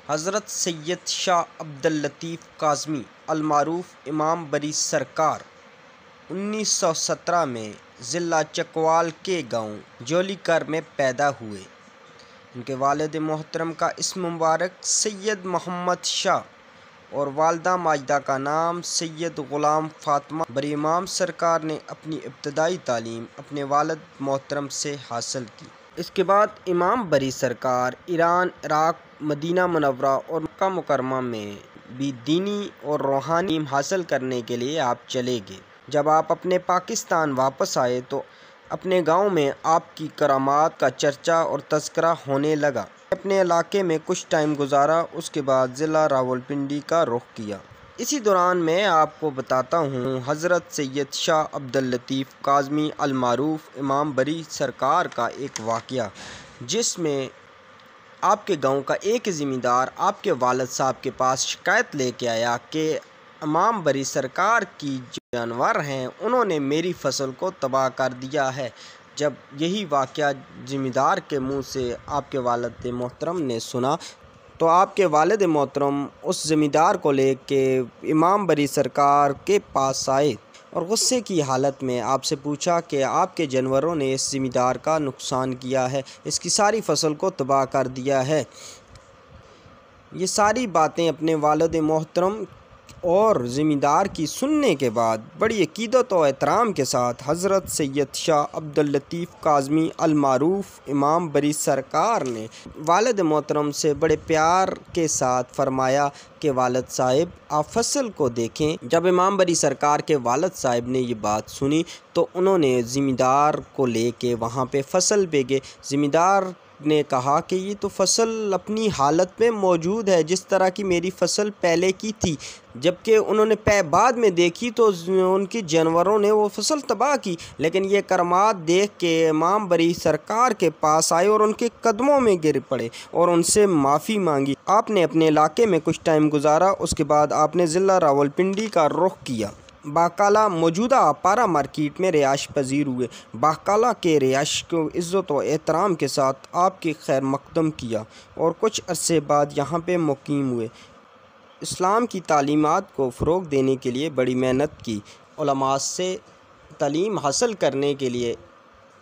حضرت سید شاہ عبداللطیف کاظمی المعروف امام بری سرکار 1917 میں ضلع چکوال کے گاؤں جولی کر میں پیدا ہوئے۔ ان کے والد محترم کا اسم مبارک سید محمد شاہ اور والدہ ماجدہ کا نام سید غلام فاطمہ بری امام سرکار نے اپنی ابتدائی تعلیم اپنے والد محترم سے حاصل کی۔ اس کے بعد امام بری سرکار ایران، عراق، مدینہ منورہ اور مکہ مکرمہ میں بھی دینی اور روحانی تعلیم حاصل کرنے کے لیے آپ چلے گئے۔ جب آپ اپنے پاکستان واپس آئے تو اپنے گاؤں میں آپ کی کرامات کا چرچا اور تذکرہ ہونے لگا۔ اپنے علاقے میں کچھ ٹائم گزارا، اس کے بعد ضلع راولپنڈی کا رخ کیا۔ اسی دوران میں آپ کو بتاتا ہوں حضرت سید شاہ عبداللطیف کاظمی المعروف امام بری سرکار کا ایک واقعہ، جس میں آپ کے گاؤں کا ایک ذمہ دار آپ کے والد صاحب کے پاس شکایت لے کے آیا کہ امام بری سرکار کی جانور ہیں، انہوں نے میری فصل کو تباہ کر دیا ہے۔ جب یہی واقعہ ذمہ دار کے منہ سے آپ کے والد محترم نے سنا تو آپ کے والد محترم اس ذمہ دار کو لے کے امام بری سرکار کے پاس آئے اور غصے کی حالت میں آپ سے پوچھا کہ آپ کے جانوروں نے اس ذمہ دار کا نقصان کیا ہے، اس کی ساری فصل کو تباہ کر دیا ہے۔ یہ ساری باتیں اپنے والد محترم اور ذمہ دار کی سننے کے بعد بڑی عقیدت و احترام کے ساتھ حضرت سید شاہ عبداللطیف کاظمی المعروف امام بری سرکار نے والد محترم سے بڑے پیار کے ساتھ فرمایا کہ والد صاحب آپ فصل کو دیکھیں۔ جب امام بری سرکار کے والد صاحب نے یہ بات سنی تو انہوں نے ذمہ دار کو لے کے وہاں پہ فصل پہ گئے۔ ذمہ دار نے کہا کہ یہ تو فصل اپنی حالت میں موجود ہے جس طرح کی میری فصل پہلے کی تھی، جبکہ انہوں نے بعد میں دیکھی تو ان کے جانوروں نے وہ فصل تباہ کی۔ لیکن یہ کرامات دیکھ کے امام بری سرکار کے پاس آئے اور ان کے قدموں میں گر پڑے اور ان سے معافی مانگی۔ آپ نے اپنے علاقے میں کچھ ٹائم گزارا، اس کے بعد آپ نے ضلع راولپنڈی کا رخ کیا۔ باکالہ موجودہ آپارہ مارکیٹ میں رہائش پذیر ہوئے۔ باکالہ کے رہائش کو عزت و احترام کے ساتھ آپ کی خیر مقدم کیا اور کچھ عرصے بعد یہاں پہ مقیم ہوئے۔ اسلام کی تعلیمات کو فروغ دینے کے لیے بڑی محنت کی۔ علماء سے تعلیم حاصل کرنے کے لیے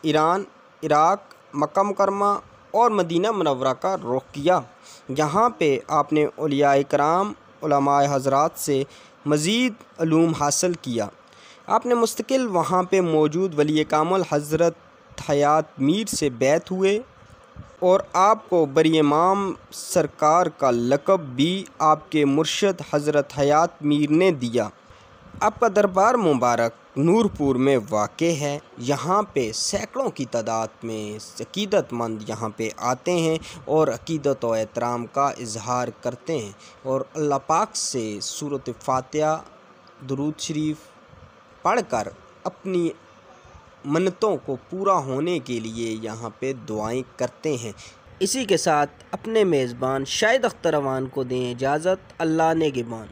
ایران، عراق، مکہ مکرمہ اور مدینہ منورہ کا رخ کیا۔ یہاں پہ آپ نے اولیاء کرام، علماء حضرات سے مزید علوم حاصل کیا۔ آپ نے مستقل وہاں پہ موجود ولی کامل حضرت حیات میر سے بیعت ہوئے اور آپ کو بری امام سرکار کا لقب بھی آپ کے مرشد حضرت حیات میر نے دیا۔ آپ کا دربار مبارک نور پور میں واقع ہے۔ یہاں پہ سینکڑوں کی تعداد میں عقیدت مند یہاں پہ آتے ہیں اور عقیدت و احترام کا اظہار کرتے ہیں اور اللہ پاک سے سورۃ فاتحہ درود شریف پڑھ کر اپنی منتوں کو پورا ہونے کے لیے یہاں پہ دعائیں کرتے ہیں۔ اسی کے ساتھ اپنے میزبان شاہد اختر اوان کو دیں اجازت۔ اللہ نگہبان۔